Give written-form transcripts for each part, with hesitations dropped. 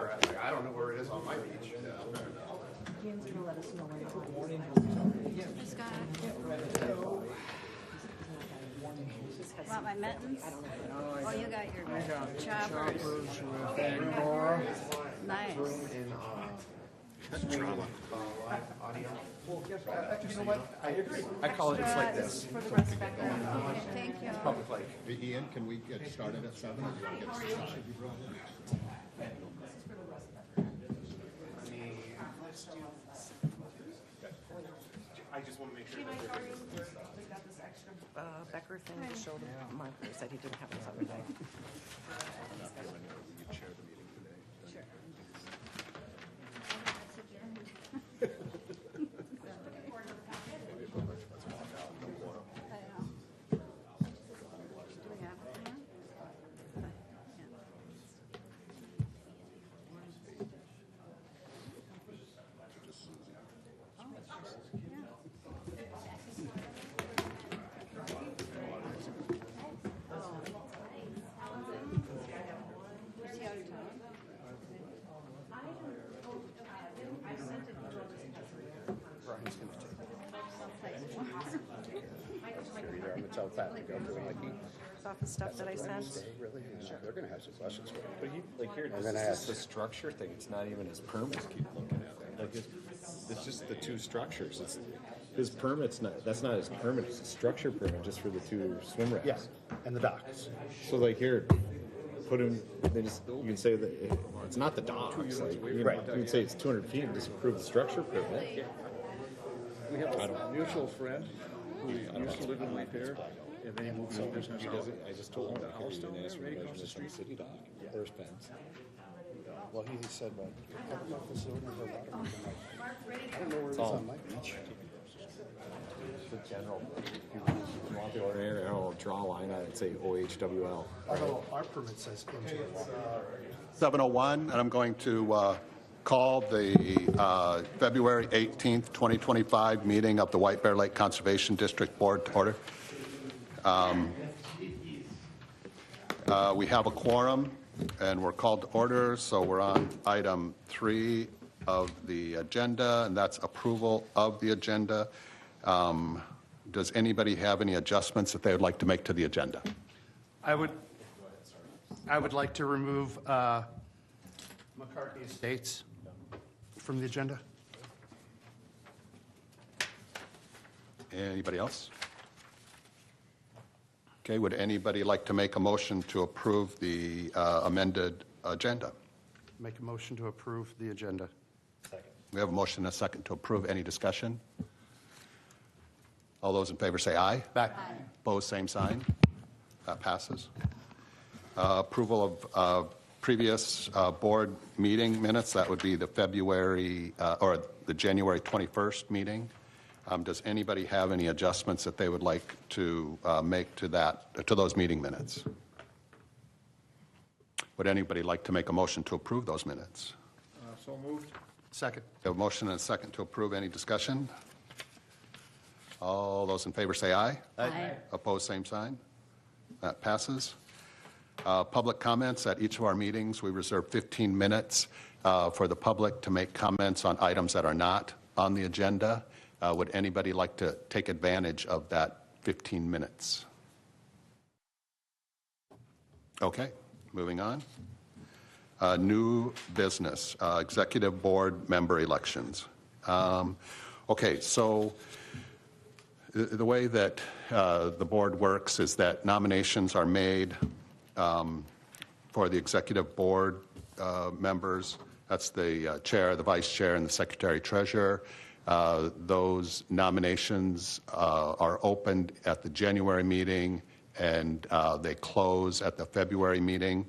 where I don't know where it is on my beach. Ian's gonna let us know when. Scott. Want my mittens? Oh, you got your choppers. with Angora. Nice. In drama. Audio. Well, yes, you know what? I agree. I call it, it's like this. For the rest back there. Okay, thank you. Public lake. Hey, Ian, can we get started at 7? Or do you want to get started? I just want to make sure. We got this extra Becker thing to show the Mark said he didn't have this other day. It's all fat to go through, like, Off the stuff that I sent. really? They're going to have some questions for you. But you, like here, And then I this is asked- the structure thing. It's not even his permit. Keep looking at it. Like it's just the two structures. It's his permit's not. That's not his permit. It's a structure permit just for the two swim racks. Yes, and the docks. So like here, put him. They just you can say that it's not the docks. Like you Right. can say it's 200 feet and just approve the structure permit. We have a mutual friend who used to live in Lapeer, and then he moved his business He out. doesn't. I just told him The house down ask there, for right across the measurements on the street. city dock or his fence. Well, he said, well, I don't know if this is over or not. I'm like, I don't know where it is on my beach. The general. If you want the order, I'll draw a line on it and say OHWL. Although our permit says into the water. 7:01, and I'm going to call the February 18th, 2025 meeting of the White Bear Lake Conservation District Board to order. We have a quorum, and we're called to order, so we're on item 3 of the agenda, and that's approval of the agenda. Does anybody have any adjustments that they would like to make to the agenda? I would like to remove McCartney Estates from the agenda. Anybody else? Okay, would anybody like to make a motion to approve the amended agenda? Make a motion to approve the agenda. We have a motion and a second to approve. Any discussion? All those in favor say aye. Aye. Opposed, same sign. That passes. Approval of previous board meeting minutes. That would be the February or the January 21st meeting. Does anybody have any adjustments that they would like to make to those meeting minutes? Would anybody like to make a motion to approve those minutes? So moved. Second. We have a motion and a second to approve. Any discussion? All those in favor say aye. Aye. Opposed, same sign. That passes. Public comments. At each of our meetings, we reserve 15 minutes for the public to make comments on items that are not on the agenda. Would anybody like to take advantage of that 15 minutes? Okay, moving on. New business, executive board member elections. Okay, so the way that the board works is that nominations are made for the executive board members. That's the chair, the vice chair, and the secretary treasurer. Those nominations are opened at the January meeting, and they close at the February meeting.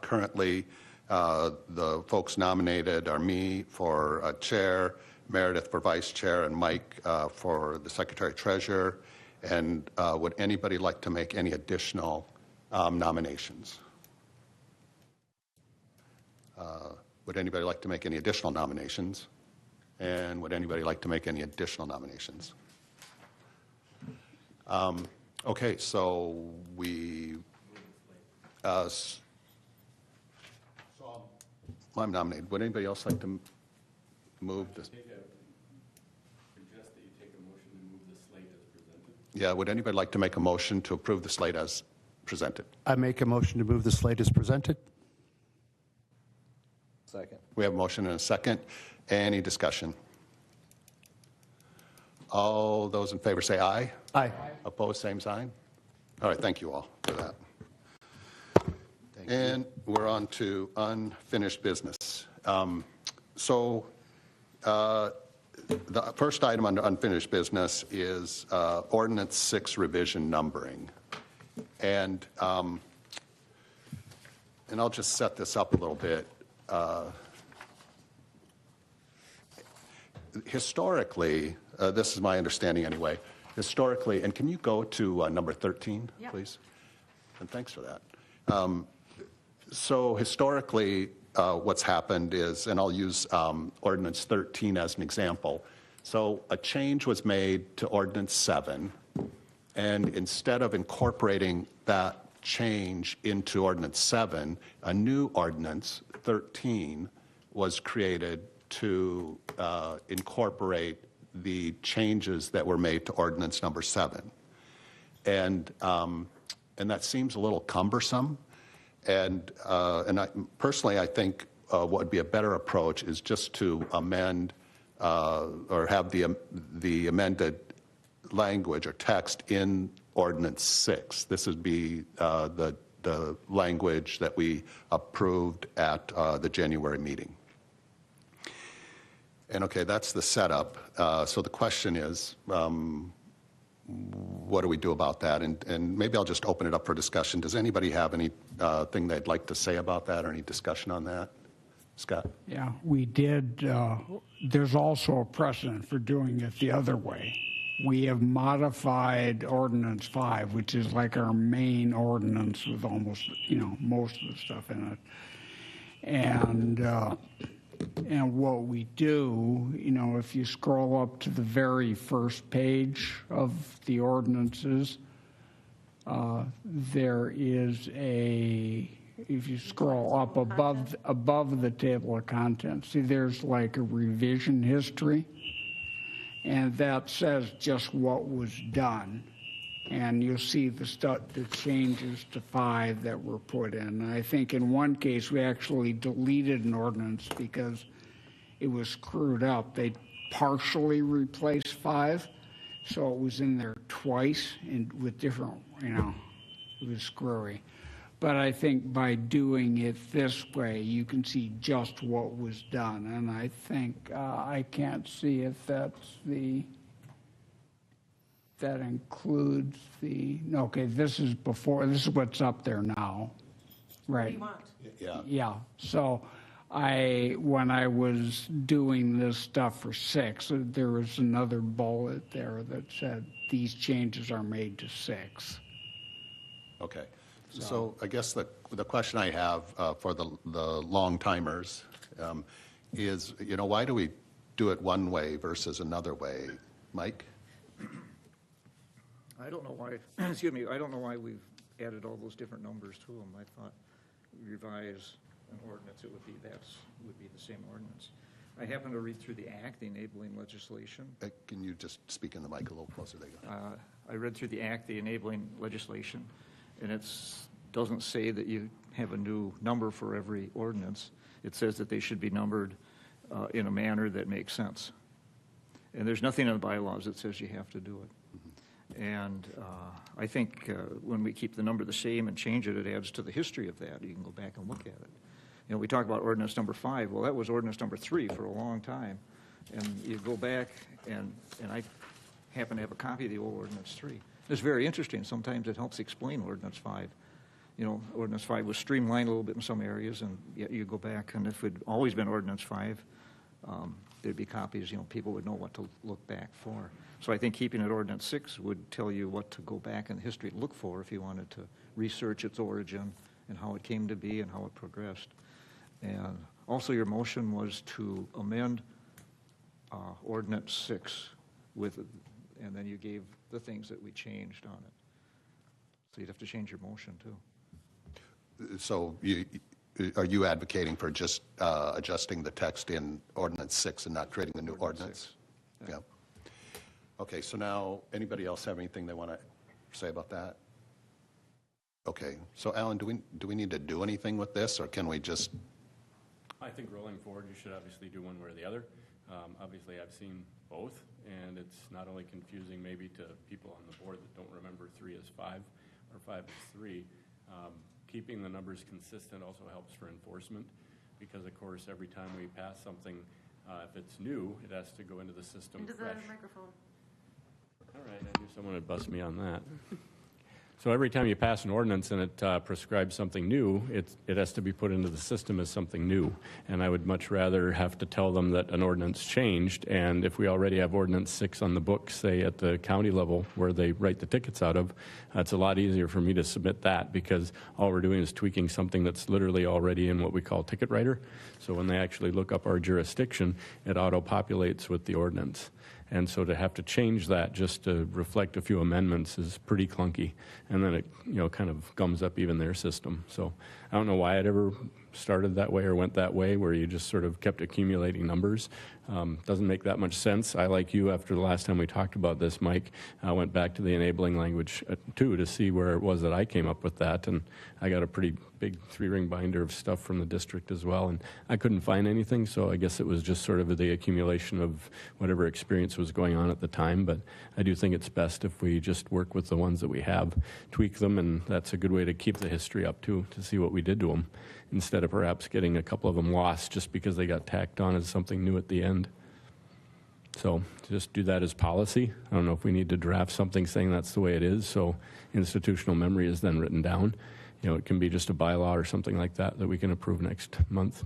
Currently, the folks nominated are me for chair, Meredith for vice chair, and Mike for the secretary treasurer. And would anybody like to make any additional nominations? Would anybody like to make any additional nominations? And would anybody like to make any additional nominations? Okay, so we I'm nominated. Would anybody else like to move this? Suggest that you take a motion to move the slate as presented. Yeah, would anybody like to make a motion to approve the slate as presented? I make a motion to move the slate as presented. Second. We have a motion and a second. Any discussion? All those in favor say aye. Aye. Opposed, same sign. All right, thank you all for that. And we're on to unfinished business. The first item under unfinished business is Ordinance 6 revision numbering. And I'll just set this up a little bit. Historically, this is my understanding anyway, historically, and can you go to number 13, Yeah. please? And thanks for that. So historically, what's happened is, and I'll use Ordinance 13 as an example. So a change was made to Ordinance 7, and instead of incorporating that change into Ordinance 7, a new Ordinance 13 was created to incorporate the changes that were made to Ordinance number 7. And that seems a little cumbersome. And personally, I think what would be a better approach is just to amend or have the amended language or text in Ordinance 6. This would be the language that we approved at the January meeting. And okay, that's the setup. So the question is, what do we do about that? And maybe I'll just open it up for discussion. Does anybody have anything they'd like to say about that or any discussion on that? Scott? Yeah, we did. There's also a precedent for doing it the other way. We have modified Ordinance 5, which is like our main ordinance with almost, most of the stuff in it. And what we do, if you scroll up to the very first page of the ordinances, there is if you scroll up above the table of contents, see there's like a revision history, and that says just what was done. And you'll see the changes to 5 that were put in. And I think in one case we actually deleted an ordinance because it was screwed up. They partially replaced 5, so it was in there twice and with different, it was screwy. But I think by doing it this way, you can see just what was done. And I think I can't see if that's that includes okay, this is what's up there now, right? What do you want? Yeah. Yeah, so when I was doing this stuff for 6, there was another bullet there that said these changes are made to 6. Okay. So I guess the question I have for the long timers is, why do we do it one way versus another way? Mike? I don't know why, I don't know why we've added all those different numbers to them. I thought revise an ordinance, it would be the same ordinance. I happened to read through the Act, the enabling legislation. Can you just speak in the mic a little closer? There you go. I read through the Act, the enabling legislation, and it doesn't say that you have a new number for every ordinance. It says that they should be numbered in a manner that makes sense. And there's nothing in the bylaws that says you have to do it. And I think when we keep the number the same and change it, it adds to the history of that. You can go back and look at it. We talk about ordinance number 5. Well, that was ordinance number 3 for a long time. And you go back, and I happen to have a copy of the old ordinance 3. It's very interesting. Sometimes it helps explain ordinance 5. Ordinance 5 was streamlined a little bit in some areas, and yet you go back, and if it had always been ordinance 5, there'd be copies, people would know what to look back for. So I think keeping it ordinance 6 would tell you what to go back in history to look for if you wanted to research its origin and how it came to be and how it progressed. And also your motion was to amend ordinance 6 and then you gave the things that we changed on it. So you'd have to change your motion too. So are you advocating for just adjusting the text in ordinance 6 and not creating a new ordinance? Yeah. Okay, so now, anybody else have anything they want to say about that? Okay, so Alan, do we need to do anything with this, or can we just? I think rolling forward, you should obviously do one way or the other. Obviously, I've seen both, and it's not only confusing maybe to people on the board that don't remember 3 as 5 or 5 as 3. Keeping the numbers consistent also helps for enforcement, because of course, every time we pass something, if it's new, it has to go into the system Into the fresh. microphone. All right, I knew someone would bust me on that. So every time you pass an ordinance and it prescribes something new, it has to be put into the system as something new. And I would much rather have to tell them that an ordinance changed, and if we already have ordinance 6 on the books, say at the county level where they write the tickets out of, it's a lot easier for me to submit that, because all we're doing is tweaking something that's literally already in what we call ticket writer. So when they actually look up our jurisdiction, it auto-populates with the ordinance. And so to have to change that just to reflect a few amendments is pretty clunky. And then it, kind of gums up even their system. So I don't know why it ever started that way or went that way, where you just sort of kept accumulating numbers. Doesn't make that much sense. I, like you, after the last time we talked about this, Mike, went back to the enabling language too, to see where it was that I came up with that. And I got a pretty big 3-ring binder of stuff from the district as well. And I couldn't find anything, so I guess it was just sort of the accumulation of whatever experience was going on at the time. But I do think it's best if we just work with the ones that we have, tweak them, and that's a good way to keep the history up too, to see what we did to them, instead of perhaps getting a couple of them lost just because they got tacked on as something new at the end. So just do that as policy. I don't know if we need to draft something saying that's the way it is, so institutional memory is then written down. It can be just a bylaw or something like that we can approve next month.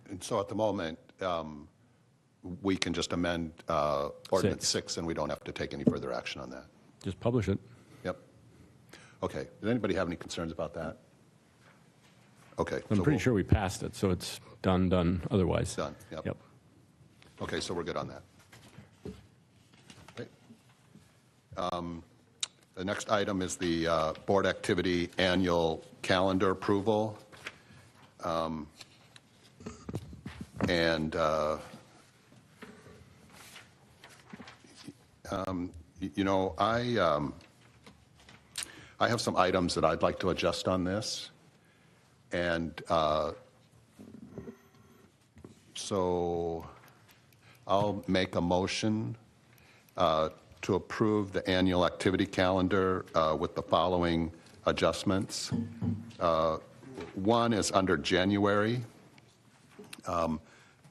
And so at the moment, we can just amend ordinance 6, and we don't have to take any further action on that. Just publish it. Yep. Okay. Does anybody have any concerns about that? Okay. I'm pretty sure we passed it, so it's done otherwise. Done, yep. Okay, so we're good on that. Okay. The next item is the board activity annual calendar approval. I have some items that I'd like to adjust on this. And so I'll make a motion to approve the annual activity calendar with the following adjustments. One is under January.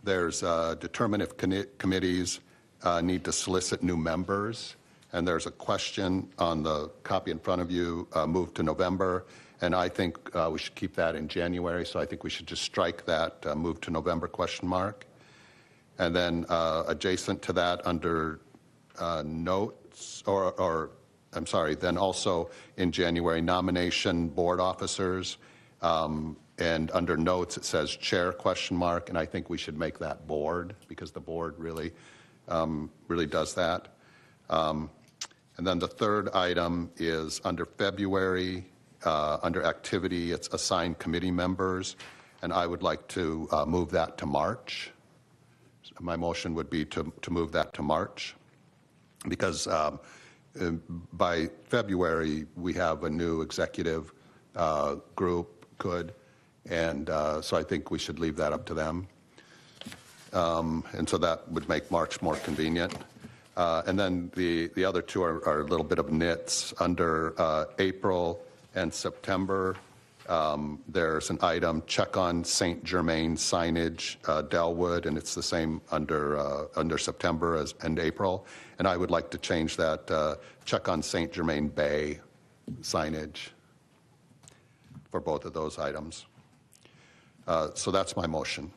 There's determine if committees need to solicit new members. And there's a question on the copy in front of you, move to November. And I think we should keep that in January. So I think we should just strike that, move to November question mark. And then adjacent to that under notes, then also in January, nomination board officers. And under notes, it says chair question mark. And I think we should make that board, because the board really does that. And then the third item is under February, under activity, it's assigned committee members. And I would like to move that to March. My motion would be to move that to March, because by February, we have a new executive group, and so I think we should leave that up to them. And so that would make March more convenient. And then the other two are a little bit of nits. Under April and September, there's an item, check on St. Germain signage, Delwood, and it's the same under September and April. And I would like to change that, check on St. Germain Bay signage for both of those items. So that's my motion.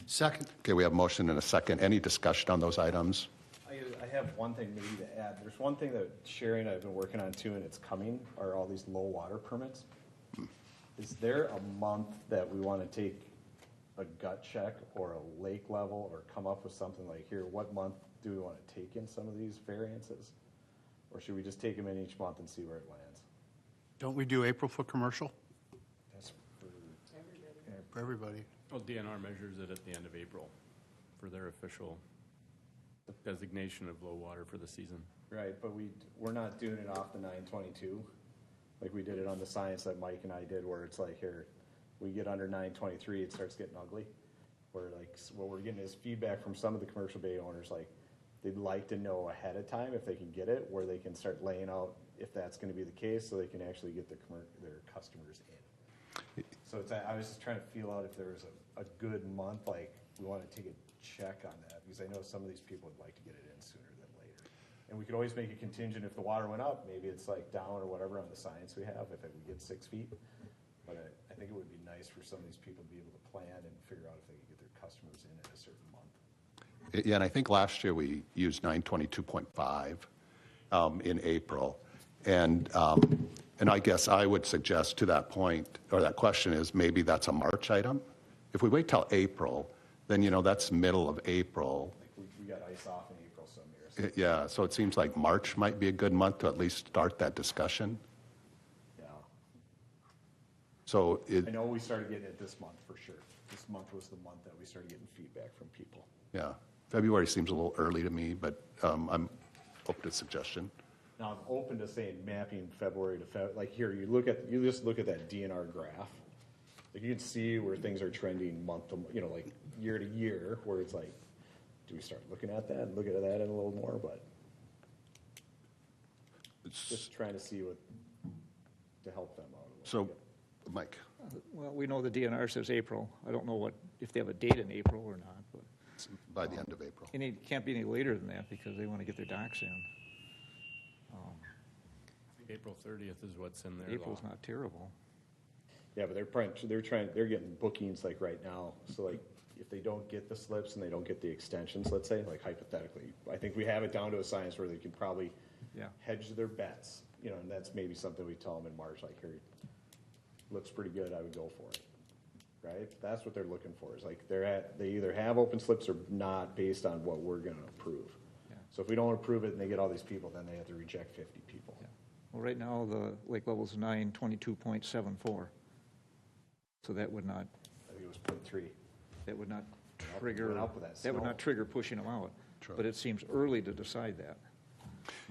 Second. Okay, we have a motion and a second. Any discussion on those items? I have one thing maybe to add. There's one thing that Sherry and I have been working on too, and it's coming, are all these low water permits. Is there a month that we want to take a gut check or a lake level, or come up with something like, here, what month do we want to take in some of these variances? Or should we just take them in each month and see where it lands? Don't we do April for commercial? for everybody. Well, DNR measures it at the end of April for their official designation of low water for the season. Right, but we're not doing it off the 922, like we did it on the science that Mike and I did, where it's like, here, we get under 923, it starts getting ugly. Where like, what we're getting is feedback from some of the commercial bay owners, like, they'd like to know ahead of time if they can get it, where they can start laying out if that's gonna be the case, so they can actually get their customers in. So it's, I was just trying to feel out if there was a good month, like, we wanna take a check on that, because I know some of these people would like to get it in sooner than later. And we could always make a contingent if the water went up, maybe it's like down or whatever on the science we have, if we get 6 feet. But I think it would be nice for some of these people to be able to plan and figure out if they could get their customers in at a certain month. Yeah, and I think last year we used 922.5 in April. And I guess I would suggest to that point, or that question is, maybe that's a March item. If we wait till April, then, that's middle of April. Like we got ice off in April some years. Yeah, so it seems like March might be a good month to at least start that discussion. Yeah. So I know we started getting it this month for sure. This month was the month that we started getting feedback from people. yeah, February seems a little early to me, but I'm open to suggestion. Now, I'm open to saying mapping February to like here, you just look at that DNR graph. Like you can see where things are trending month to, like year to year, where it's like, do we start looking at that and look at that in a little more, but just trying to see to help them out a little. So, Mike, Well, we know the DNR says April. I don't know if they have a date in April or not, but by the end of April. it can't be any later than that because they want to get their docks in. April 30th is what's in there. April's not terrible. Yeah, but they're getting bookings like right now. So like, if they don't get the slips and they don't get the extensions, let's say, like hypothetically, I think we have it down to a science where they can probably hedge their bets, and that's maybe something we tell them in March, like, here, looks pretty good, I would go for it, right? That's what they're looking for, is like, they either have open slips or not based on what we're gonna approve. Yeah. So if we don't approve it and they get all these people, then they have to reject 50 people. Yeah. Well, right now, the lake level's 922.74. So that would not, I think it was 0.3. that would not Went trigger, up with that that would snow. not trigger pushing them out. True. But it seems early to decide that.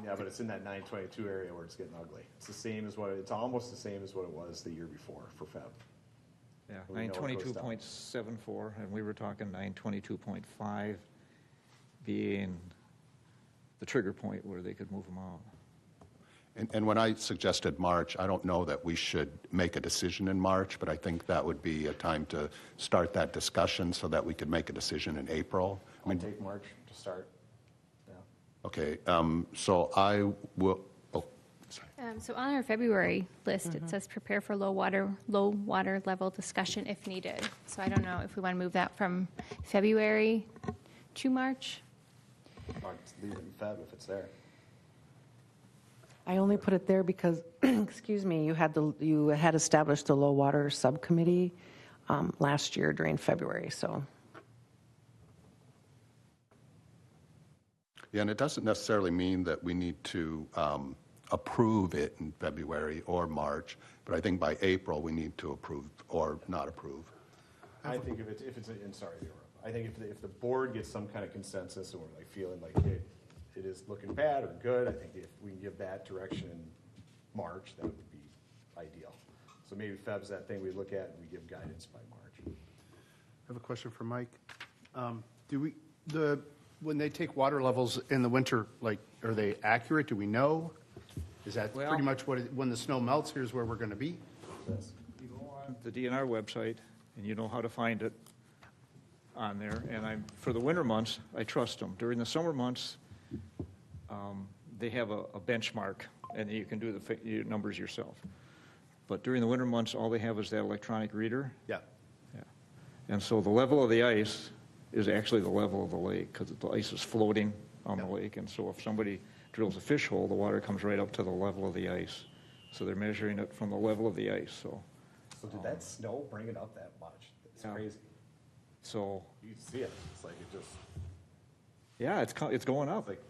Yeah, but it's in that 922 area where it's getting ugly. It's almost the same as what it was the year before for Feb. Yeah, We know it goes down. 922.74, and we were talking 922.5 being the trigger point where they could move them out. And when I suggested March, I don't know that we should make a decision in March, but I think that would be a time to start that discussion so that we could make a decision in April. I'll take March to start. Yeah. Okay, so I will, sorry. So on our February list, it says prepare for low water level discussion if needed. So I don't know if we want to move that from February to March. March, leave it in Feb if it's there. I only put it there because, excuse me, you had established the low water subcommittee last year during February, so. Yeah, and it doesn't necessarily mean that we need to approve it in February or March, but I think by April, we need to approve or not approve. I think if it's sorry, to interrupt. I think if the board gets some kind of consensus and we're like feeling like it is looking bad or good, I think if we can give that direction in March, that would be ideal. So maybe Feb's that thing we look at and we give guidance by March. I have a question for Mike. When they take water levels in the winter, like, are they accurate? Do we know? Is that Well- pretty much when the snow melts, here's where we're going to be? You go on the DNR website, and you know how to find it on there. And for the winter months, I trust them. During the summer months, they have a benchmark, and you can do the numbers yourself. But during the winter months, all they have is that electronic reader. Yeah. Yeah. And so the level of the ice is actually the level of the lake, because the ice is floating on the lake. And so if somebody drills a fish hole, the water comes right up to the level of the ice. So they're measuring it from the level of the ice, So did that snow bring it up that much? It's Yeah. crazy. so, You can see it. It's like it just, yeah, it's going up. like,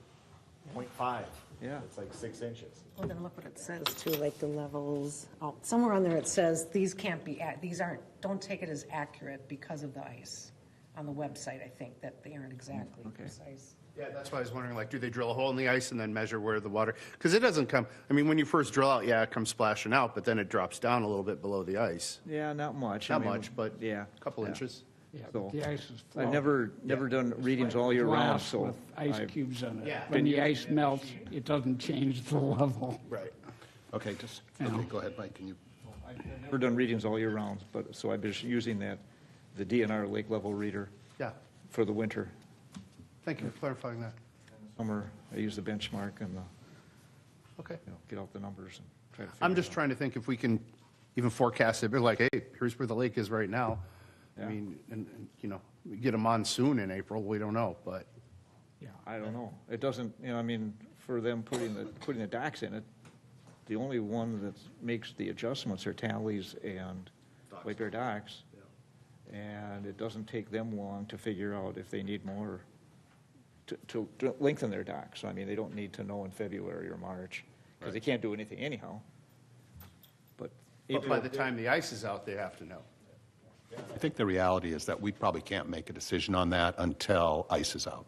0.5. Yeah. It's like 6 inches. Well, then look what it says too, like the levels, somewhere on there it says, these can't be, these aren't, don't take it as accurate because of the ice. On the website, I think, that they aren't exactly precise. Yeah, that's why I was wondering, like, do they drill a hole in the ice and then measure where the water, because it doesn't come, I mean, when you first drill out, yeah, it comes splashing out, but then it drops down a little bit below the ice. Yeah, not much. Not much, but yeah, a couple yeah. inches. Yeah, So, the ice is I've flow. never done readings all year round, Glass so. with ice I've cubes in it. Yeah. When the ice melts, it doesn't change the level. Right. Okay, okay, go ahead, Mike, can you? never done readings all year round, but, so I've been just using the DNR lake level reader Yeah, for the winter. thank you for clarifying that. Summer, I use the benchmark and Okay. get out the numbers and try to figure I'm it just out. trying to think if we can even forecast it, but like, hey, here's where the lake is right now. I Yeah. mean, and, you know, we get a monsoon in April, we don't know, but. I don't know. It doesn't, I mean, for them putting the docks in it, the only one that makes the adjustments are Tallies and White Bear Docks. And it doesn't take them long to figure out if they need more to lengthen their docks. So, I mean, they don't need to know in February or March, because they can't do anything anyhow. But But by the time the ice is out, they have to know. I think the reality is that we probably can't make a decision on that until ice is out.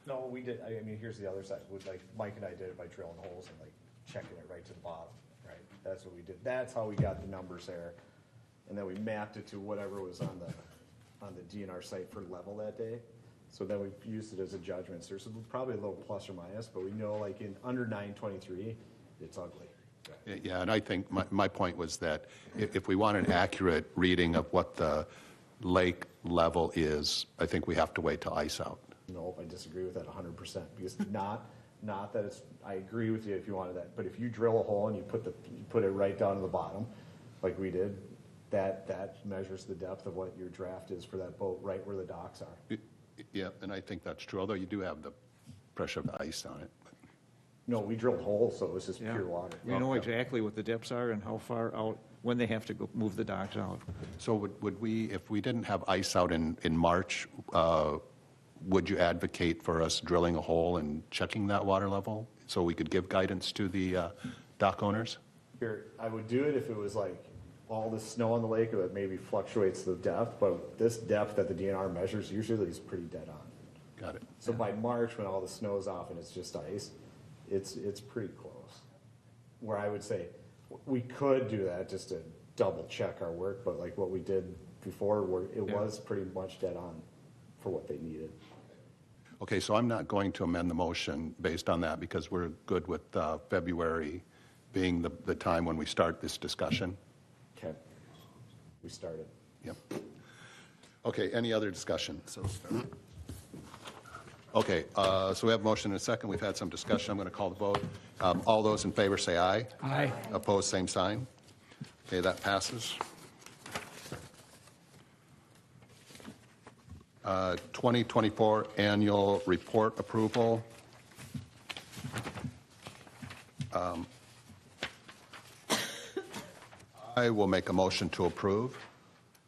No, we did, I mean, here's the other side, with like, Mike and I did it by drilling holes and like checking it right to the bottom, right? That's what we did, that's how we got the numbers there. And then we mapped it to whatever was on the DNR site for level that day. So then we used it as a judgment, so there's probably a little plus or minus, but we know like in under 923, it's ugly. Yeah, and I think my point was that if we want an accurate reading of what the lake level is, I think we have to wait till ice out. Nope, I disagree with that 100%, because not that it's, I agree with you if you wanted that, but if you drill a hole and you put it right down to the bottom, like we did, that measures the depth of what your draft is for that boat, right where the docks are. Yeah, and I think that's true, although you do have the pressure of the ice on it. No, we drilled holes, so it was just Yeah. pure water. we know exactly what the depths are and how far out, when they have to go move the docks out. So would we, if we didn't have ice out in March, would you advocate for us drilling a hole and checking that water level so we could give guidance to the dock owners? Here, I would do it if it was like all the snow on the lake, it maybe fluctuates the depth, but this depth that the DNR measures usually is pretty dead on. Got it. So by March, when all the snow's off and it's just ice, it's pretty close. Where I would say, we could do that just to double check our work, but like what we did before, where it was pretty much dead on for what they needed. Okay, so I'm not going to amend the motion based on that because we're good with February being the time when we start this discussion. Okay. We started. Yep. Okay, any other discussion? Okay, so we have a motion and a second. We've had some discussion. I'm going to call the vote. All those in favor say aye. Aye. Opposed, same sign. Okay, that passes. 2024 annual report approval. I will make a motion to approve.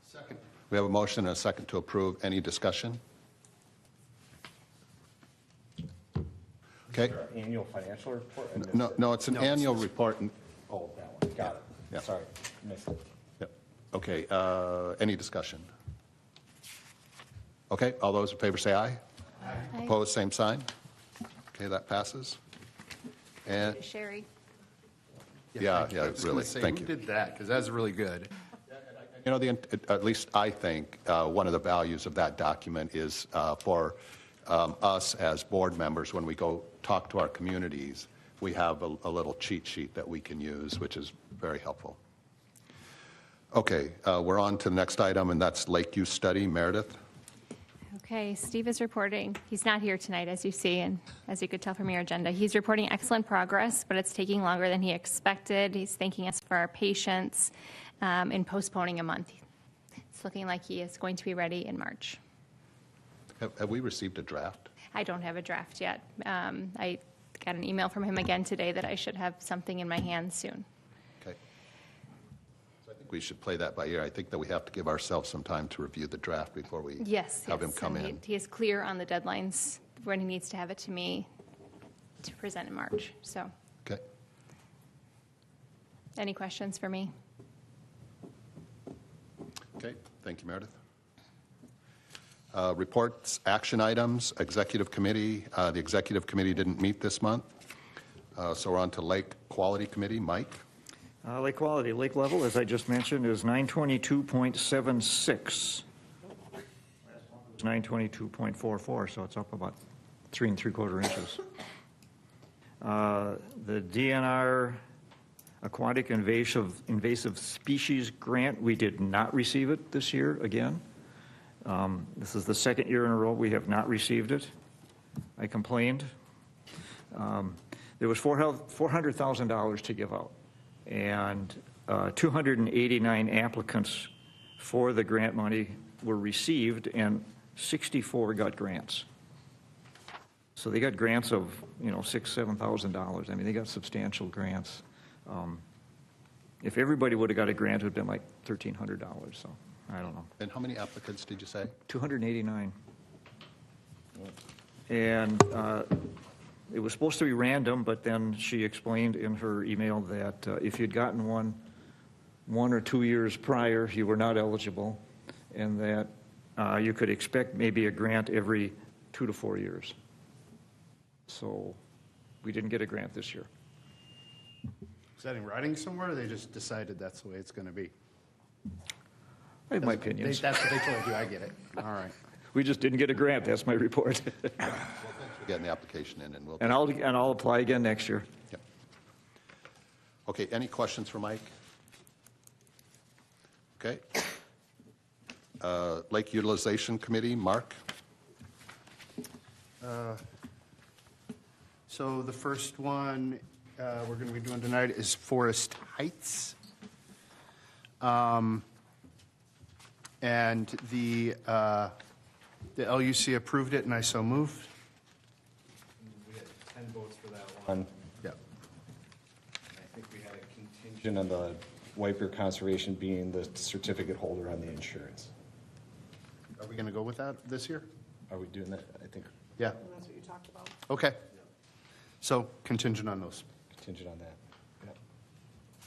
Second. We have a motion and a second to approve. Any discussion? Okay. Our annual financial report? I missed No, it. no, it's an annual report. Oh, that one, got it. Yeah. Sorry, missed it. Yep. Okay, any discussion? Okay, all those in favor say aye. Aye. Opposed, same sign. Okay, that passes. And, Sherry. yeah, I was gonna really, say, thank who you. did that? Because that's really good. You know, at least I think one of the values of that document is for us as board members, when we go talk to our communities, we have a little cheat sheet that we can use, which is very helpful. Okay, we're on to the next item, and that's lake use study. Meredith? Okay, Steve is reporting. He's not here tonight, as you see, and as you could tell from your agenda. He's reporting excellent progress, but it's taking longer than he expected. He's thanking us for our patience in postponing a month. It's looking like he is going to be ready in March. Have we received a draft? I don't have a draft yet. I got an email from him again today that I should have something in my hands soon. Okay. So I think we should play that by ear. I think that we have to give ourselves some time to review the draft before we Yes, have him yes, come and in. he is clear on the deadlines when he needs to have it to me to present in March. So, Okay. any questions for me? Okay, thank you, Meredith. Reports, action items, executive committee. The executive committee didn't meet this month, so we're on to Lake Quality Committee. Mike? Lake quality, lake level, as I just mentioned, is 922.76. It's 922.44, so it's up about 3 3/4 inches. The DNR Aquatic Invasive Species Grant, we did not receive it this year again. This is the second year in a row we have not received it. I complained. There was $400,000 to give out, and 289 applicants for the grant money were received, and 64 got grants. So they got grants of, $6,000, $7,000. I mean, they got substantial grants. If everybody would have got a grant, it would have been like $1,300, so I don't know. And how many applicants did you say? 289. And it was supposed to be random, but then she explained in her email that if you'd gotten one or 2 years prior, you were not eligible, and that you could expect maybe a grant every 2 to 4 years. So we didn't get a grant this year. Is that in writing somewhere, or they just decided that's the way it's going to be? I have my opinions. That's what they told you, I get it. All right. We just didn't get a grant, that's my report. Well, thanks for getting the application in, and we'll... And I'll apply again next year. Yep. Okay, any questions for Mike? Okay. Lake Utilization Committee, Mark? So the first one we're going to be doing tonight is Forest Heights. And the LUC approved it, and I so moved. We had 10 votes for that one. Yep. I think we had a contingent on the White Bear Conservation being the certificate holder on the insurance. Are we going to go with that this year? Are we doing that? I think Yeah. That's what you talked about. Okay. So contingent on those. contingent on that. Yep.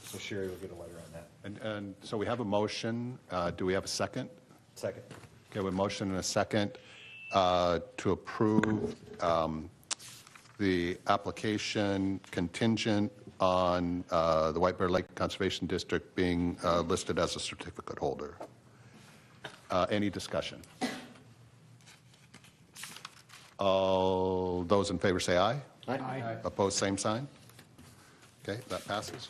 So Sherry will get a letter on that. And so we have a motion. Do we have a second? Second. Okay, we have a motion and a second to approve the application contingent on the White Bear Lake Conservation District being listed as a certificate holder. Any discussion? All those in favor say aye. Aye. Opposed, same sign. Okay, that passes.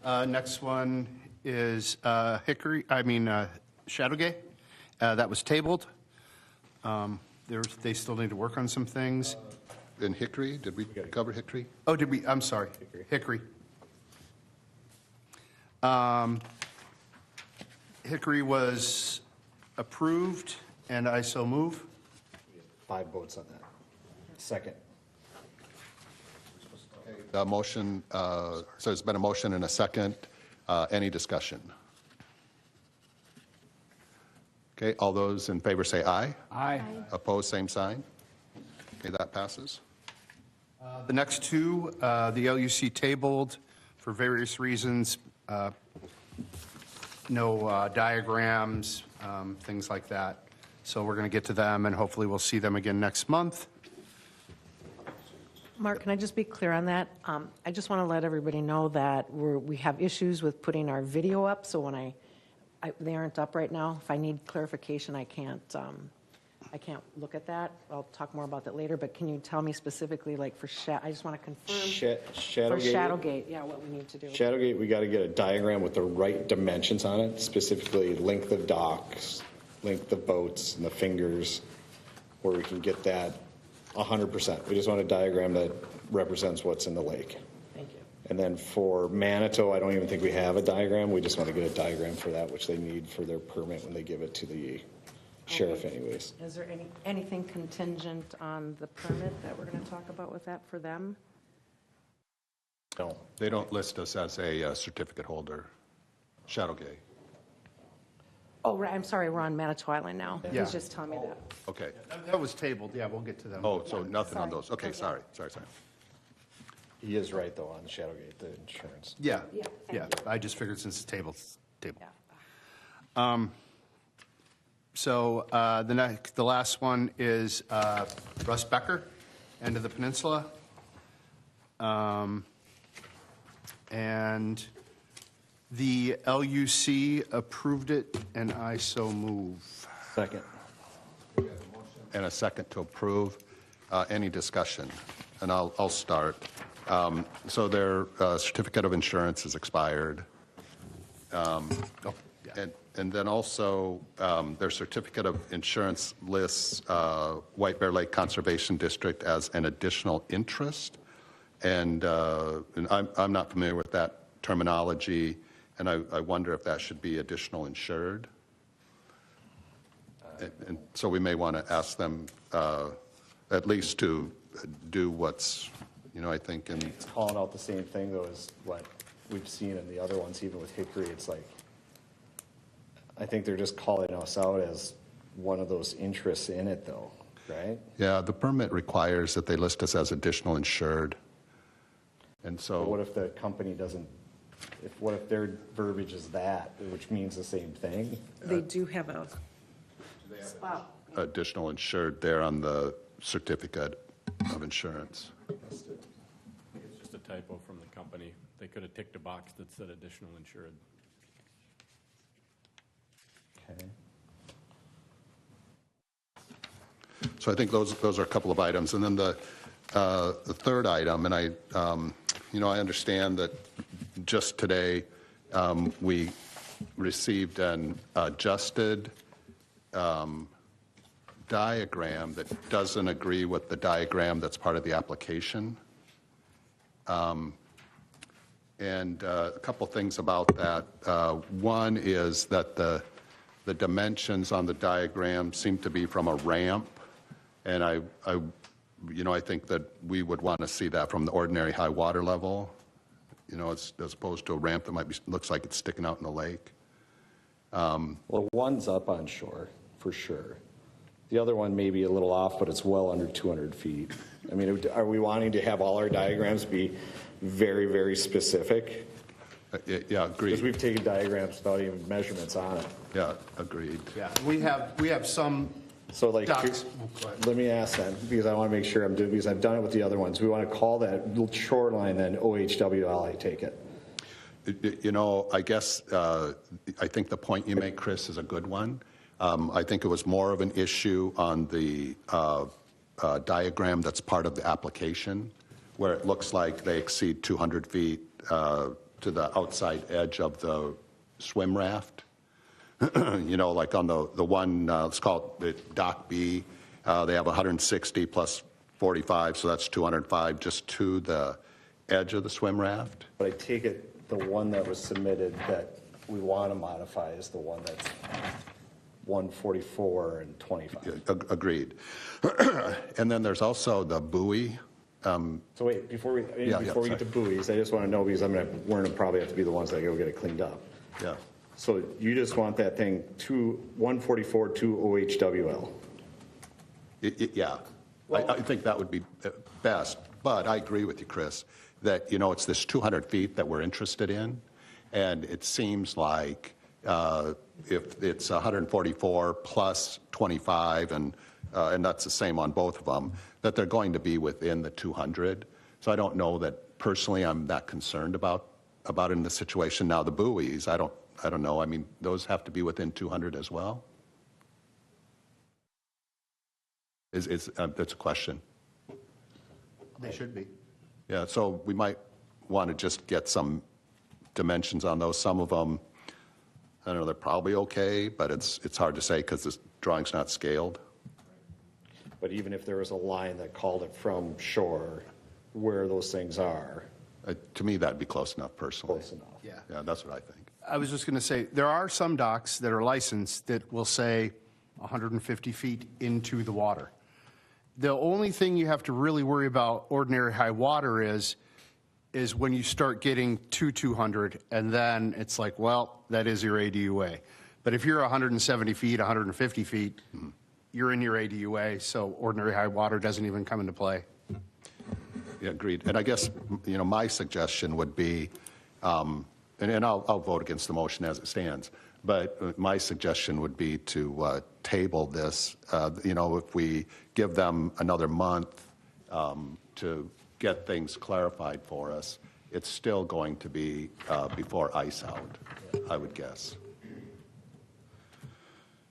Next one is Shadowgate. That was tabled. They still need to work on some things. In Hickory, did we cover Hickory? Oh, did we? I'm sorry. Hickory. Hickory was approved, and I so move. 5 votes on that. Second. The motion, so there's been a motion and a second. Any discussion? Okay, all those in favor say aye. Aye. Opposed, same sign. Okay, that passes. The next two, the LUC tabled for various reasons. No diagrams, things like that. So we're going to get to them, and hopefully we'll see them again next month. Mark, can I just be clear on that? I just want to let everybody know that we have issues with putting our video up, so when they aren't up right now. If I need clarification, I can't look at that. I'll talk more about that later, but can you tell me specifically, like for I just want to confirm. For Shadowgate, yeah, what we need to do. Shadowgate, we got to get a diagram with the right dimensions on it, specifically length of docks, length of boats, and the fingers, where we can get that 100%. We just want a diagram that represents what's in the lake. Thank you. And then for Manitou, I don't even think we have a diagram. We just want to get a diagram for that, which they need for their permit when they give it to the sheriff anyways. Is there anything contingent on the permit that we're going to talk about with that for them? No. They don't list us as a certificate holder. Shadowgate. Oh, right, I'm sorry, we're on Manitou Island now. Yeah. He's just telling me that. Okay. That was tabled, yeah, we'll get to them. Oh, so nothing on those. Okay, sorry. He is right, though, on Shadowgate, the insurance. Yeah, Yeah, yeah, thank you. I just figured since it's tabled, Yeah. So the last one is Russ Becker, end of the peninsula. And the LUC approved it, and I so move. Second. And a second to approve. Any discussion? And I'll start. So their certificate of insurance is expired. Oh, yeah. And then also, their certificate of insurance lists White Bear Lake Conservation District as an additional interest. And I'm not familiar with that terminology, and I wonder if that should be additional insured. And so we may want to ask them at least to do what's, I think, in It's calling out the same thing, though, as what we've seen in the other ones, even with Hickory. It's like, I think they're just calling us out as one of those interests in it, though, right? Yeah, the permit requires that they list us as additional insured. And But what so if the company doesn't, what if their verbiage is that, which means the same thing? They do have a spot. additional insured there on the certificate of insurance. It's just a typo from the company. They could have ticked a box that said additional insured. Okay. So I think those are a couple of items. And then the third item, and I understand that just today we received an adjusted diagram that doesn't agree with the diagram that's part of the application. And a couple things about that. One is that the dimensions on the diagram seem to be from a ramp, and I think that we would want to see that from the ordinary high water level, as opposed to a ramp that looks like it's sticking out in the lake. Well, one's up on shore, for sure. The other one may be a little off, but it's well under 200 feet. I mean, are we wanting to have all our diagrams be very, very specific? Yeah, agreed. Because we've taken diagrams without even measurements on it. Yeah, agreed. Yeah, we have some So like, docs. let me ask then, because I want to make sure I'm doing, because I've done it with the other ones. We want to call that shoreline then OHWL, I take it. I guess, I think the point you make, Chris, is a good one. I think it was more of an issue on the diagram that's part of the application, where it looks like they exceed 200 feet to the outside edge of the swim raft. Like on the one, let's call it Dock B, they have 160 plus 45, so that's 205 just to the edge of the swim raft. But I take it the one that was submitted that we want to modify is the one that's 144 and 25. Agreed. And then there's also the buoy. So wait, before we get sorry. to buoys, I just want to know, because we're going to probably have to be the ones that go get it cleaned up. Yeah. So you just want that thing 144 to OHWL? Yeah. I think that would be best. But I agree with you, Chris, that, it's this 200 feet that we're interested in. And it seems like if it's 144 plus 25, and that's the same on both of them, that they're going to be within the 200. So I don't know that personally I'm that concerned about it in this situation. Now, the buoys, I don't know. I mean, those have to be within 200 as well? That's a question. They should be. Yeah, so we might want to just get some dimensions on those. Some of them, I don't know, they're probably okay, but it's hard to say because the drawing's not scaled. But even if there was a line that called it from shore, where those things are, To me, that'd be close enough personally. close enough. Yeah. Yeah, that's what I think. I was just going to say, there are some docks that are licensed that will say 150 feet into the water. The only thing you have to really worry about ordinary high water is when you start getting to 200, and then it's like, well, that is your ADUA. But if you're 170 feet, 150 feet, you're in your ADUA, so ordinary high water doesn't even come into play. Yeah, agreed. And I guess, my suggestion would be, and I'll vote against the motion as it stands, but my suggestion would be to table this. If we give them another month to get things clarified for us, it's still going to be before ice out, I would guess.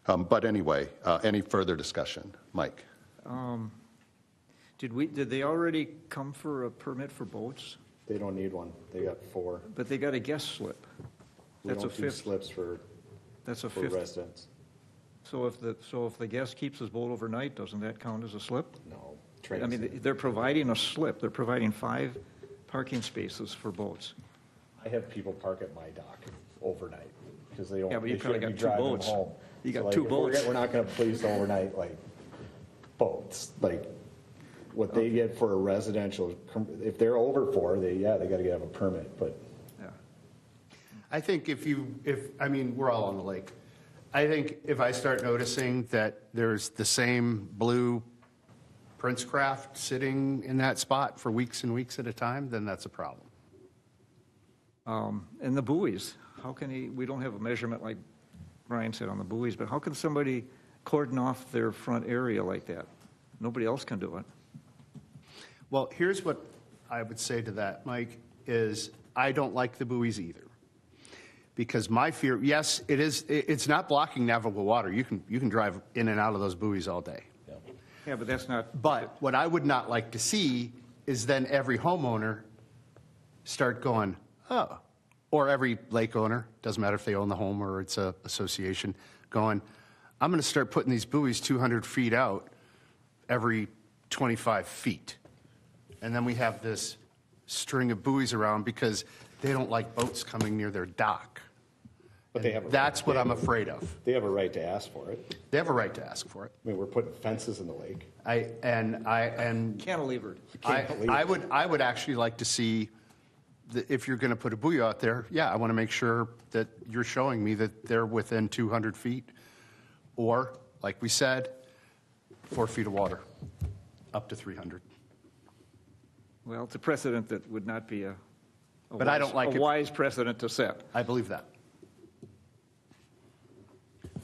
But anyway, any further discussion? Mike? Did they already come for a permit for boats? They don't need one. They got 4. But they got a guest slip. We That's a don't do fifth. slips for That's a for fifth. residents. So if the guest keeps his boat overnight, doesn't that count as a slip? No. I mean, they're providing a slip. They're providing 5 parking spaces for boats. I have people park at my dock overnight because they don't. Yeah, but you they probably shouldn't be got 2 driving boats. home. You got So, 2 if boats. We're not going to police overnight boats. What they get for a residential, if they're over 4, they got to have a permit. But Yeah. I think we're all on the lake. I think if I start noticing that there's the same blue Prince Craft sitting in that spot for weeks and weeks at a time, then that's a problem. And the buoys, we don't have a measurement like Brian said on the buoys, but how can somebody cordon off their front area like that? Nobody else can do it. Well, here's what I would say to that, Mike, is I don't like the buoys either. Because my fear, yes, it's not blocking navigable water. You can drive in and out of those buoys all day. Yeah, but that's not. But what I would not like to see is then every homeowner start going, oh, or every lake owner, doesn't matter if they own the home or it's a association, going, I'm going to start putting these buoys 200 feet out every 25 feet. And then we have this string of buoys around because they don't like boats coming near their dock. But they have. That's what I'm afraid of. They have a right to ask for it. They have a right to ask for it. I mean, we're putting fences in the lake. Cantilevered. I would actually like to see that if you're going to put a buoy out there, I want to make sure that you're showing me that they're within 200 feet, or like we said, 4 feet of water, up to 300. Well, it's a precedent that would not be a But I don't like a it. wise precedent to set. I believe that.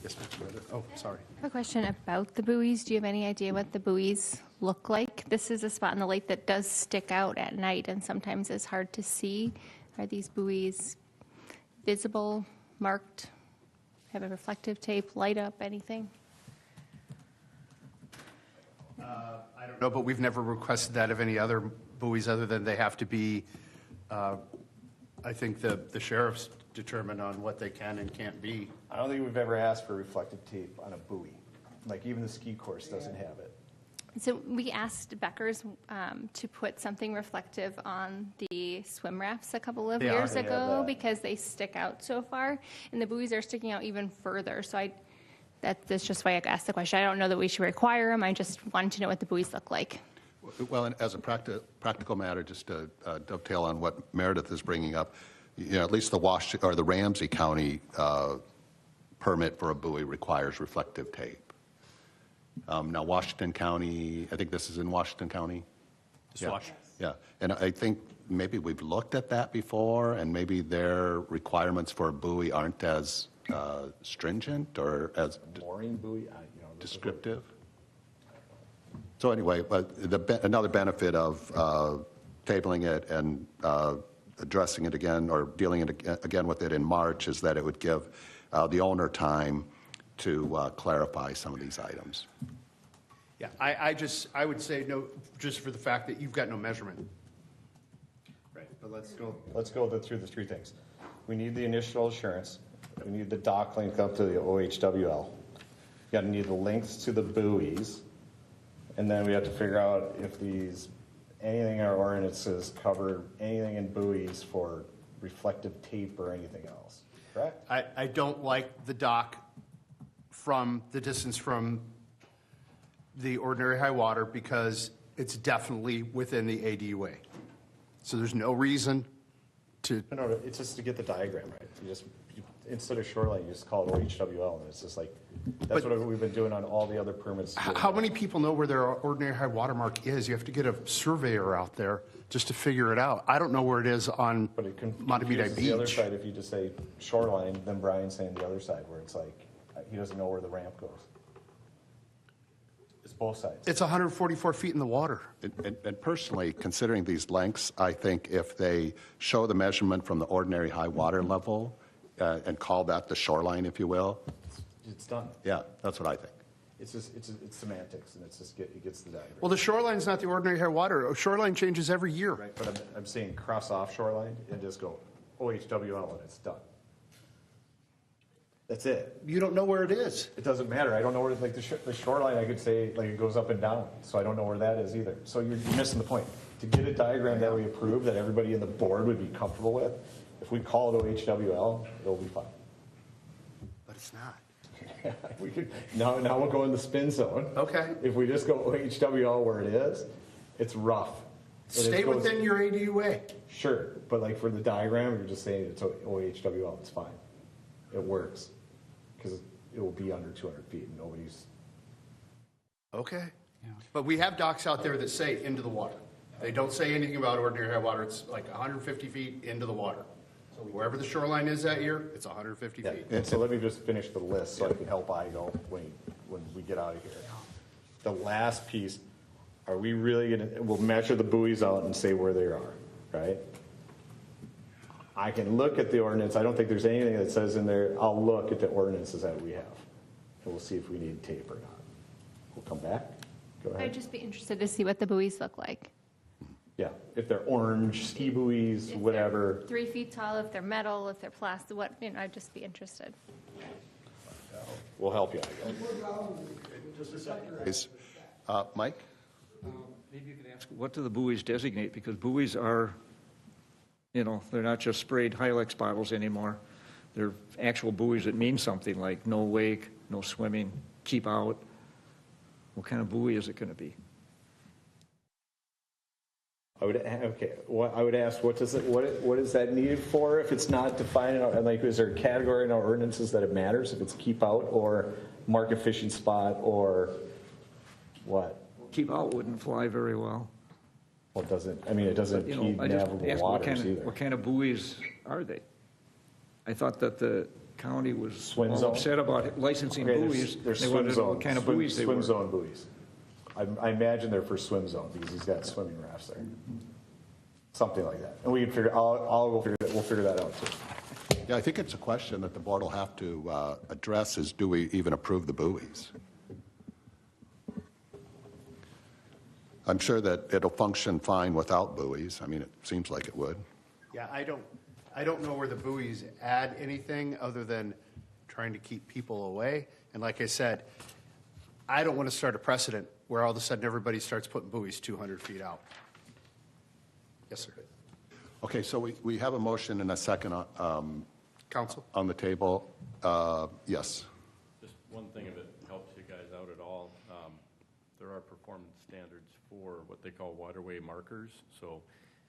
Yes, Mr. Redder. Oh, sorry. I have a question about the buoys. Do you have any idea what the buoys look like? This is a spot in the lake that does stick out at night and sometimes is hard to see. Are these buoys visible, marked, have a reflective tape, light up, anything? I don't know, but we've never requested that of any other buoys other than they have to be, I think the sheriff's determined on what they can and can't be. I don't think we've ever asked for reflective tape on a buoy. Even the ski course doesn't have it. So we asked Becker's to put something reflective on the swim rafts a couple of years They have ago that. because they stick out so far, and the buoys are sticking out even further. So that's just why I asked the question. I don't know that we should require them. I just wanted to know what the buoys look like. Well, and as a practical matter, just to dovetail on what Meredith is bringing up, at least the Ramsey County permit for a buoy requires reflective tape. Now, Washington County, I think this is in Washington County? Yeah, and I think maybe we've looked at that before, and maybe their requirements for a buoy aren't as stringent or as Mooring buoy, descriptive. So anyway, but another benefit of tabling it and addressing it again or dealing again with it in March is that it would give the owner time to clarify some of these items. Yeah, I would say no, just for the fact that you've got no measurement. Right, but let's go. Let's go through the 3 things. We need the initial assurance. We need the dock link up to the OHWL. You got to need the links to the buoys. And then we have to figure out if anything in our ordinances cover anything in buoys for reflective tape or anything else, correct? I don't like the dock from the distance from the ordinary high water because it's definitely within the ADUA. So there's no reason to, No, it's just to get the diagram right. instead of shoreline, you just call it OHWL, and it's just like, that's what we've been doing on all the other permits. How many people know where their ordinary high water mark is? You have to get a surveyor out there just to figure it out. I don't know where it is on But it Montevita confuses the other Beach. side if you just say shoreline, then Brian's saying the other side, where it's like, he doesn't know where the ramp goes. It's both sides. It's 144 feet in the water. And personally, considering these lengths, I think if they show the measurement from the ordinary high water level and call that the shoreline, if you will, It's done. yeah, that's what I think. It's just, it's semantics, and it gets the diagram. Well, the shoreline's not the ordinary high water. Shoreline changes every year. Right, but I'm saying cross off shoreline and just go OHWL and it's done. That's it. You don't know where it is. It doesn't matter. I don't know where, like the shoreline, I could say, like it goes up and down, so I don't know where that is either. So you're missing the point. To get a diagram that we approve, that everybody in the board would be comfortable with, if we call it OHWL, it'll be fine. But it's not. We could, now we'll go in the spin zone. Okay. If we just go OHWL where it is, it's rough. And it Stay goes- within your ADUA. Sure, but like for the diagram, you're just saying it's OHWL, it's fine. It works, because it will be under 200 feet, and nobody's, Okay. But we have docks out there that say into the water. They don't say anything about ordinary high water. It's like 150 feet into the water. So wherever the shoreline is that year, it's 150 yeah. feet. And so let me just finish the list so I can help Igo when we get out of here. The last piece, are we really gonna, we'll measure the buoys out and say where they are, right? I can look at the ordinance, I don't think there's anything that says in there, I'll look at the ordinances that we have, and we'll see if we need tape or not. We'll come back, go I'd ahead. just be interested to see what the buoys look like. Yeah, if they're orange, ski buoys, If they're whatever. 3 feet tall, if they're metal, if they're plastic, what, I'd just be interested. We'll help you, Igo. Is, Mike? Maybe you could ask, what do the buoys designate? Because buoys are, they're not just sprayed Hilux bottles anymore. They're actual buoys that mean something, like no wake, no swimming, keep out. What kind of buoy is it going to be? I would, okay, I would ask, what is that needed for if it's not defined, and like, is there a category in our ordinances that it matters, if it's keep out or market fishing spot or what? Keep out wouldn't fly very well. Well, it doesn't impede I just navigable asked waters either. what kind of buoys are they? I thought that the county was Swim all zone? upset about licensing Okay, buoys. there's They swim wanted to know zone, what kind of swim- buoys they were. Swim zone buoys. I imagine they're for swim zone because he's got swimming rafts there. Something like that. And we can figure, we'll figure that out too. Yeah, I think it's a question that the board will have to address is, do we even approve the buoys? I'm sure that it'll function fine without buoys. I mean, it seems like it would. Yeah, I don't know where the buoys add anything other than trying to keep people away. And like I said, I don't want to start a precedent where all of a sudden everybody starts putting buoys 200 feet out. Yes, sir. Okay, so we have a motion and a second Counsel? on the table. Yes. Just one thing, if it helps you guys out at all, there are performance standards for what they call waterway markers. So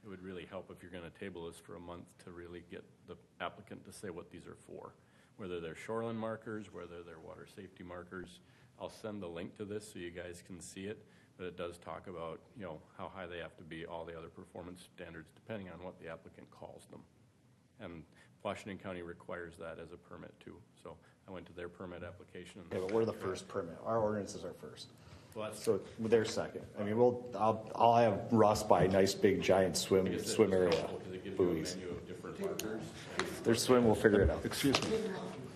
it would really help if you're going to table this for a month to really get the applicant to say what these are for, whether they're shoreline markers, whether they're water safety markers. I'll send the link to this so you guys can see it, but it does talk about, how high they have to be, all the other performance standards, depending on what the applicant calls them. And Washington County requires that as a permit too. So I went to their permit application. Yeah, but we're the first permit. Our ordinances are first. Well, that's, So they're second. I mean, I'll have Russ buy nice big giant swim area because it gives you a buoys. menu of different markers. Their swim, we'll figure it out. Excuse me.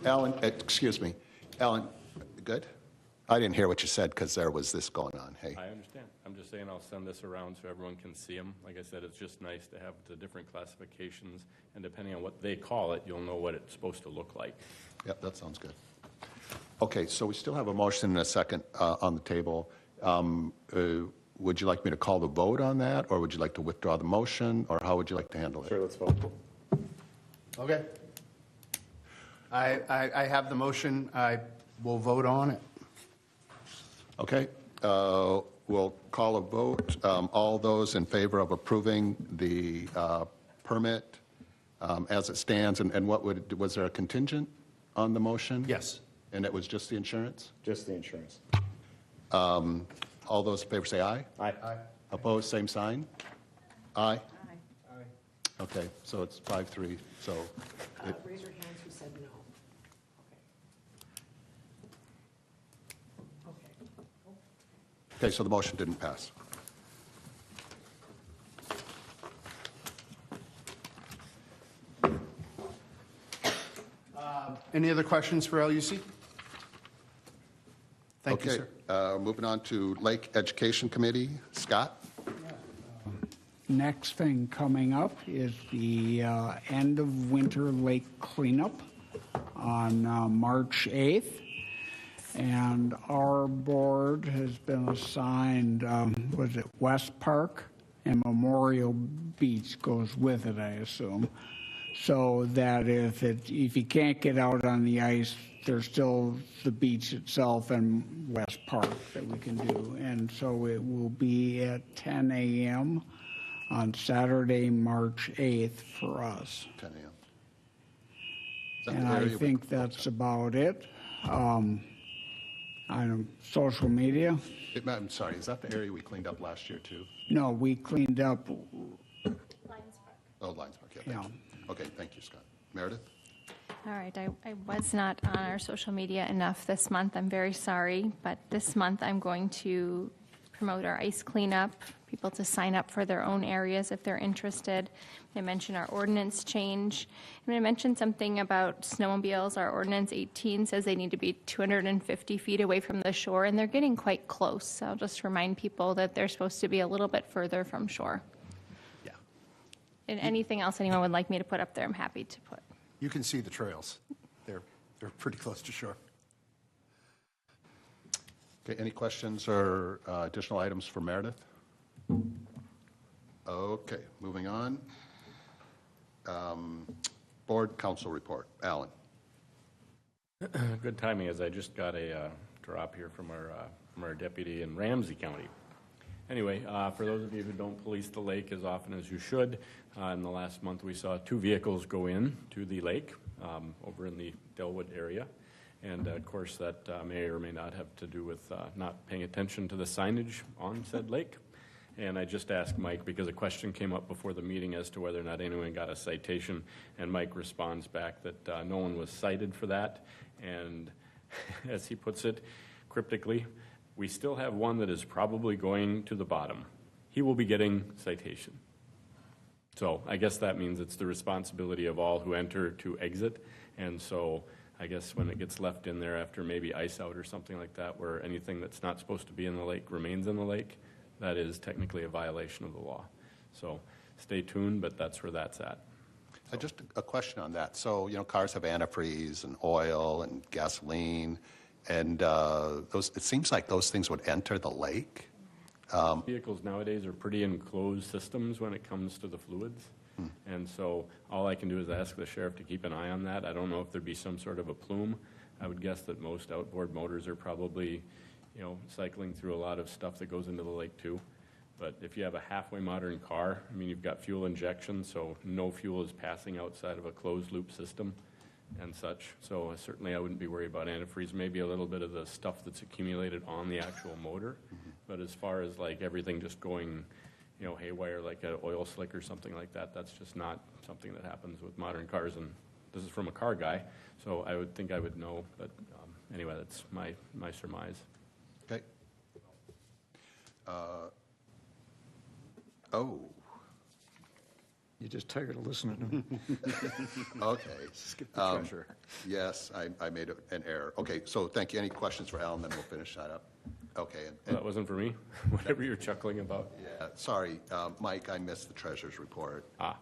Alan, excuse me. Alan, good? I didn't hear what you said because there was this going on. Hey. I understand. I'm just saying I'll send this around so everyone can see them. Like I said, it's just nice to have the different classifications, and depending on what they call it, you'll know what it's supposed to look like. Yep, that sounds good. Okay, so we still have a motion and a second on the table. Would you like me to call the vote on that, or would you like to withdraw the motion, or how would you like to handle it? Sure, let's vote. Okay. I have the motion. I will vote on it. Okay, we'll call a vote. All those in favor of approving the permit as it stands, and what was there a contingent on the motion? Yes. And it was just the insurance? Just the insurance. All those in favor say aye. Aye. Opposed, same sign? Aye? Okay, so it's 5-3, so, Raise your hands who said no. okay, so the motion didn't pass. Any other questions for LUC? Thank you, Okay, sir. moving on to Lake Education Committee. Scott? Next thing coming up is the end of winter lake cleanup on March 8th. And our board has been assigned, was it West Park? And Memorial Beach goes with it, I assume. So that if you can't get out on the ice, there's still the beach itself and West Park that we can do. And so it will be at 10 a.m. on Saturday, March 8th for us. 10 a.m. Is that And the I area we- think that's about it. On social media, I'm sorry, is that the area we cleaned up last year, too? no, we cleaned up, Oh, Lions Park, yeah, thank you. Okay, thank you, Scott. Meredith? All right, I was not on our social media enough this month. I'm very sorry, but this month I'm going to promote our ice cleanup, people to sign up for their own areas if they're interested. I mentioned our ordinance change. I'm going to mention something about snowmobiles. Our ordinance 18 says they need to be 250 feet away from the shore, and they're getting quite close. So I'll just remind people that they're supposed to be a little bit further from shore. Yeah. And anything else anyone would like me to put up there, I'm happy to put. You can see the trails. They're pretty close to shore. Okay, any questions or additional items for Meredith? Okay, moving on. Board council report. Alan? Good timing, as I just got a drop here from our deputy in Ramsey County. Anyway, for those of you who don't police the lake as often as you should, in the last month we saw 2 vehicles go in to the lake over in the Delwood area. And of course, that may or may not have to do with not paying attention to the signage on said lake. And I just asked Mike, because a question came up before the meeting as to whether or not anyone got a citation, and Mike responds back that no one was cited for that. And as he puts it cryptically, we still have one that is probably going to the bottom. He will be getting citation. So I guess that means it's the responsibility of all who enter to exit. And so I guess when it gets left in there after maybe ice out or something like that, where anything that's not supposed to be in the lake remains in the lake, that is technically a violation of the law. So stay tuned, but that's where that's at. Just a question on that. So, cars have antifreeze and oil and gasoline, and it seems like those things would enter the lake. Vehicles nowadays are pretty enclosed systems when it comes to the fluids. And so all I can do is ask the sheriff to keep an eye on that. I don't know if there'd be some sort of a plume. I would guess that most outboard motors are probably, cycling through a lot of stuff that goes into the lake too. But if you have a halfway modern car, you've got fuel injection, so no fuel is passing outside of a closed loop system and such. So certainly I wouldn't be worried about antifreeze, maybe a little bit of the stuff that's accumulated on the actual motor. But as far as like everything just going, haywire like an oil slick or something like that, that's just not something that happens with modern cars. And this is from a car guy, so I would think I would know. But anyway, that's my surmise. Okay. You're just tired of listening to me. Okay. Skip the treasurer. Yes, I made an error. Okay, so thank you. Any questions for Alan, then we'll finish that up. Okay. Well, that wasn't for me, whatever you're chuckling about. Yeah, sorry, Mike, I missed the treasurer's report. Ah.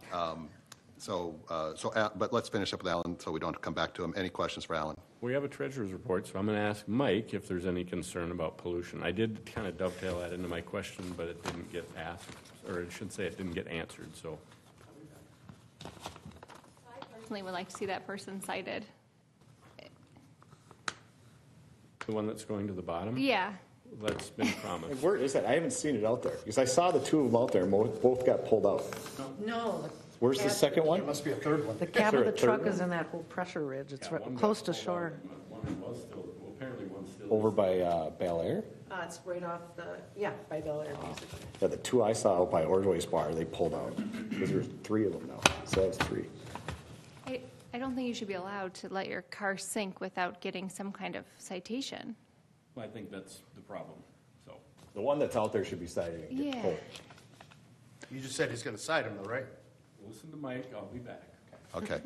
But let's finish up with Alan so we don't have to come back to him. Any questions for Alan? We have a treasurer's report, so I'm going to ask Mike if there's any concern about pollution. I did kind of dovetail that into my question, but it didn't get asked, or I should say it didn't get answered, so. I personally would like to see that person cited. The one that's going to the bottom? Yeah. That's been promised. Where is that? I haven't seen it out there, because I saw the 2 of them out there, and both got pulled out. No, Where's the second one? There must be a third one. The cab of the Third truck one? is in that whole pressure ridge. It's right close to shore. Apparently one's still. Over by Bel Air? It's right off by Bel Air, basically. Yeah, the two I saw out by Ordway's Bar, they pulled out. Because there's 3 of them now. So that's 3. I don't think you should be allowed to let your car sink without getting some kind of citation. I think that's the problem, so. The one that's out there should be cited and get Yeah. pulled. You just said he's going to cite him though, right? Listen to Mike, I'll be back. Okay.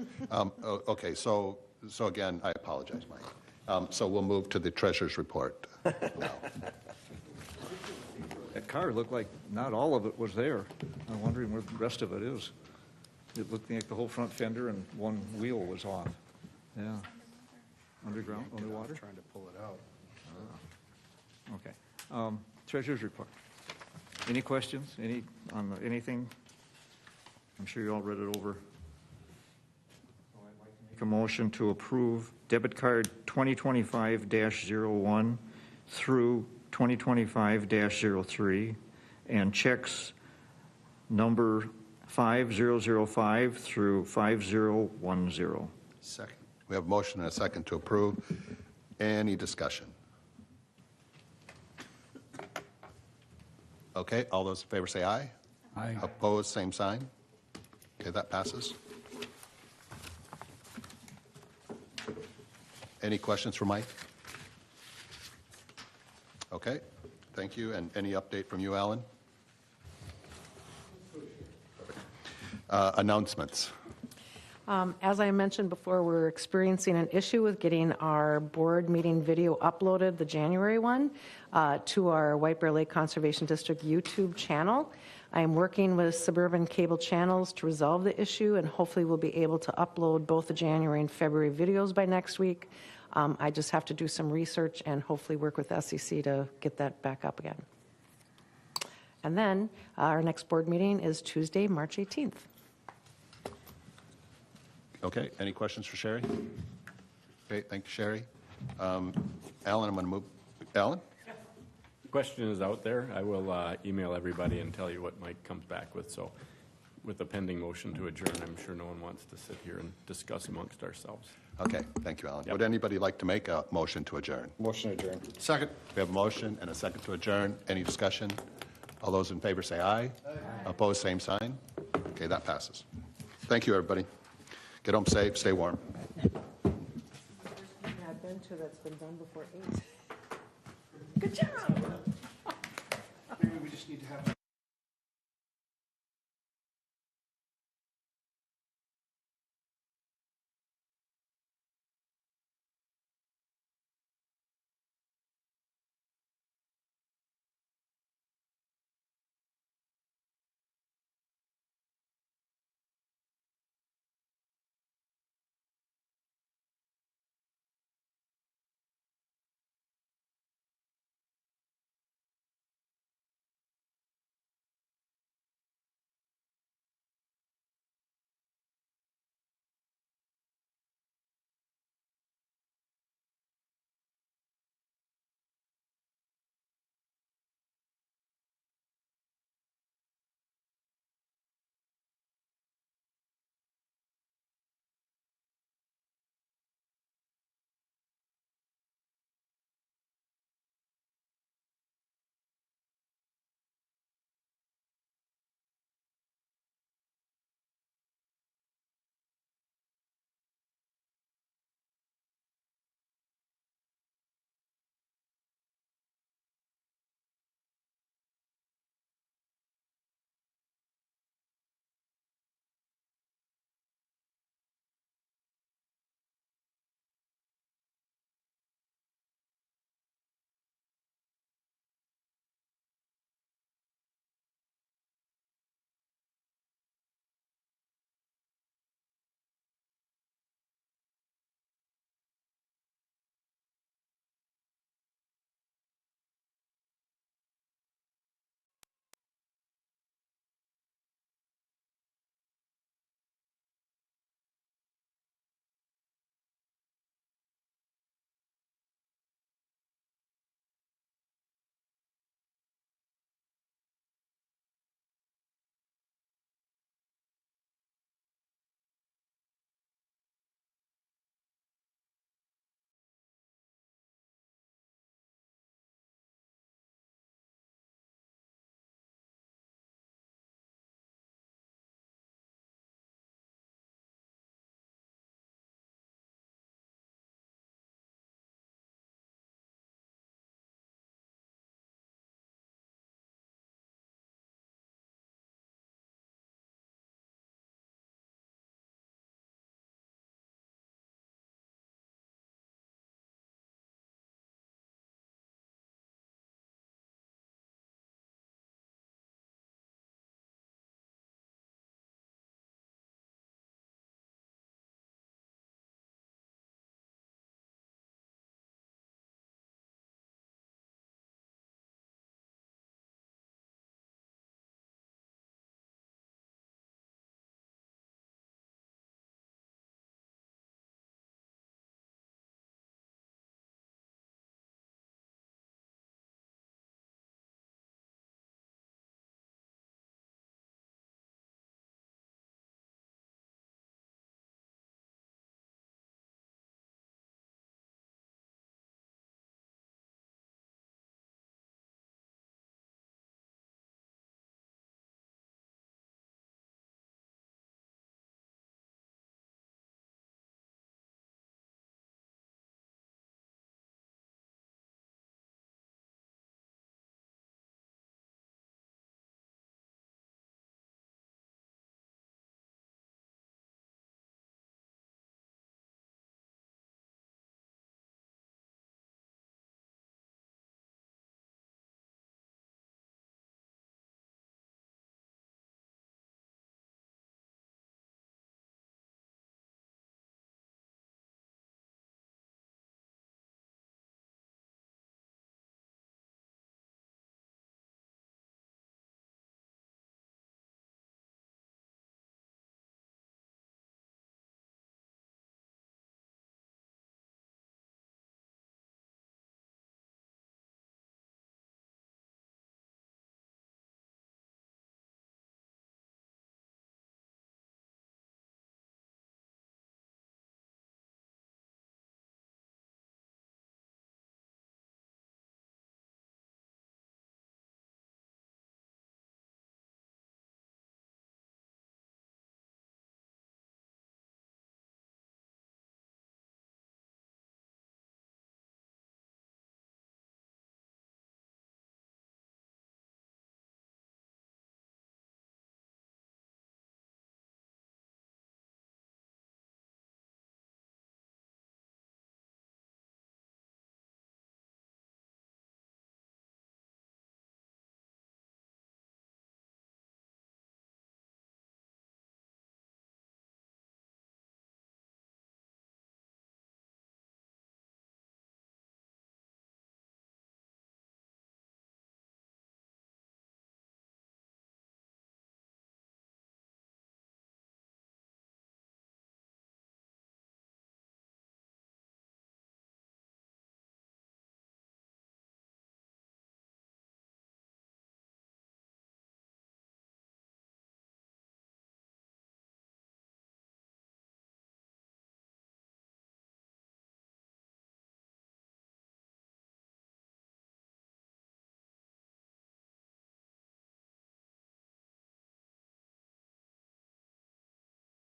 Okay, so again, I apologize, Mike. So we'll move to the treasurer's report now. That car looked like not all of it was there. I'm wondering where the rest of it is. It looked like the whole front fender and one wheel was off. Yeah. Underground, underwater? Trying to pull it out. Okay. Treasurer's report. Any questions? Anything? I'm sure you all read it over. Make a motion to approve debit card 2025-01 through 2025-03 and checks number 5005 through 5010. Second. We have a motion and a second to approve. Any discussion? Okay, all those in favor say aye. Aye. Opposed, same sign. Okay, that passes. Any questions for Mike? Okay, thank you. And any update from you, Alan? Announcements. As I mentioned before, we're experiencing an issue with getting our board meeting video uploaded, the January one, to our White Bear Lake Conservation District YouTube channel. I am working with Suburban Cable Channels to resolve the issue, and hopefully we'll be able to upload both the January and February videos by next week. I just have to do some research and hopefully work with SEC to get that back up again. And then our next board meeting is Tuesday, March 18th. Okay, any questions for Sherry? Okay, thank you, Sherry. Alan, I'm going to move. Alan? Question is out there. I will email everybody and tell you what Mike comes back with. So with a pending motion to adjourn, I'm sure no one wants to sit here and discuss amongst ourselves. Okay, thank you, Alan. Yep. Would anybody like to make a motion to adjourn? Motion adjourned. Second. We have a motion and a second to adjourn. Any discussion? All those in favor say aye. Aye. Opposed, same sign. Okay, that passes. Thank you, everybody. Get home safe, stay warm. I've been to that's been done before 8. Good job. Maybe we just need to have